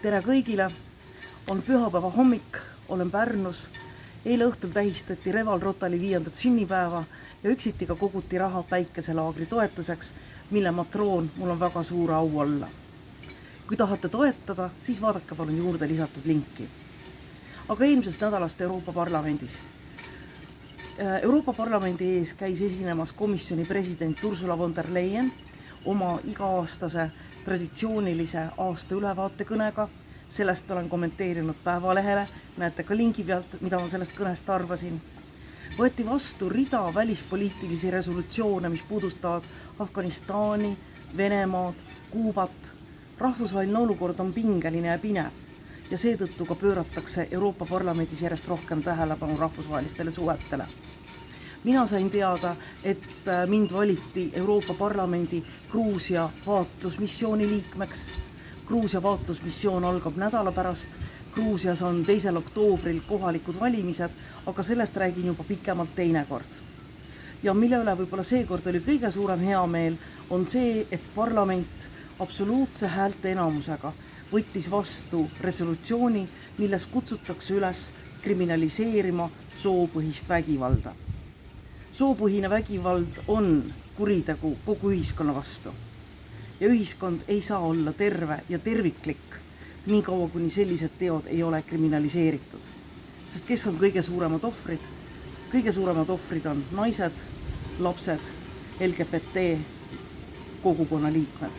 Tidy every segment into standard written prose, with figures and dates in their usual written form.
Tere kõigile, on pühapäeva hommik, olen Pärnus. Eile õhtul tähistati Reval Rotali 5. sünnipäeva ja üksiti ka koguti raha päikeselaagri toetuseks, mille matroon mul on väga suur au olla. Kui tahate toetada, siis vaadake palun juurde lisatud linki. Aga eelmisest nädalast Euroopa Parlamendis. Euroopa Parlamendi ees käis esinemas komisjoni president Ursula von der Leyen oma iga-aastase traditsioonilise aasta ülevaatekõnega. Sellest olen kommenteerinud Päevalehele, näete ka lingi pealt, mida ma sellest kõnest arvasin. Võeti vastu rida välispoliitilisi resolutsioone, mis puudustavad Afganistani, Venemaad, Kuubat. Rahvusvaheline olukord on pingeline ja pinev ja seetõttu ka pööratakse Euroopa Parlamendis järjest rohkem tähelepanu rahvusvahelistele suhetele. Mina sain teada, et mind valiti Euroopa Parlamendi Gruusia vaatlusmissiooni liikmeks. Gruusia vaatlusmissioon algab nädala pärast. Gruusias on 2. oktoobril kohalikud valimised, aga sellest räägin juba pikemalt teinekord. Ja mille üle võib-olla seekord oli kõige suurem heameel, on see, et parlament absoluutse häälte enamusega võttis vastu resolutsiooni, milles kutsutakse üles kriminaliseerima soopõhist vägivalda. Soopõhine vägivald on kuritegu kogu ühiskonna vastu. Ja ühiskond ei saa olla terve ja terviklik, nii kaua kuni sellised teod ei ole kriminaliseeritud. Sest kes on kõige suuremad ohvrid? Kõige suuremad ohvrid on naised, lapsed, LGBT kogukonna liikmed.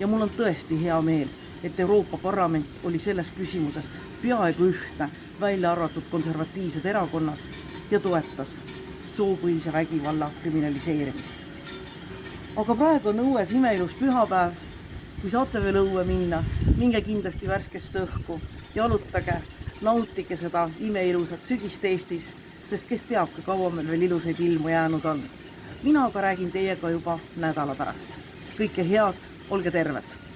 Ja mul on tõesti hea meel, et Euroopa Parlament oli selles küsimuses peaaegu ühtne, välja arvatud konservatiivsed erakonnad ja toetas soopõhise vägivalla kriminaliseerimist. Aga praegu on õues imeilus pühapäev. Kui saate veel õue minna, minge kindlasti värskesse õhku, jalutage, nautige seda imeilusat sügist Eestis, sest kes teab, kui kaua meil veel ilusaid ilmu jäänud on. Mina aga räägin teiega juba nädala pärast. Kõike head, olge terved!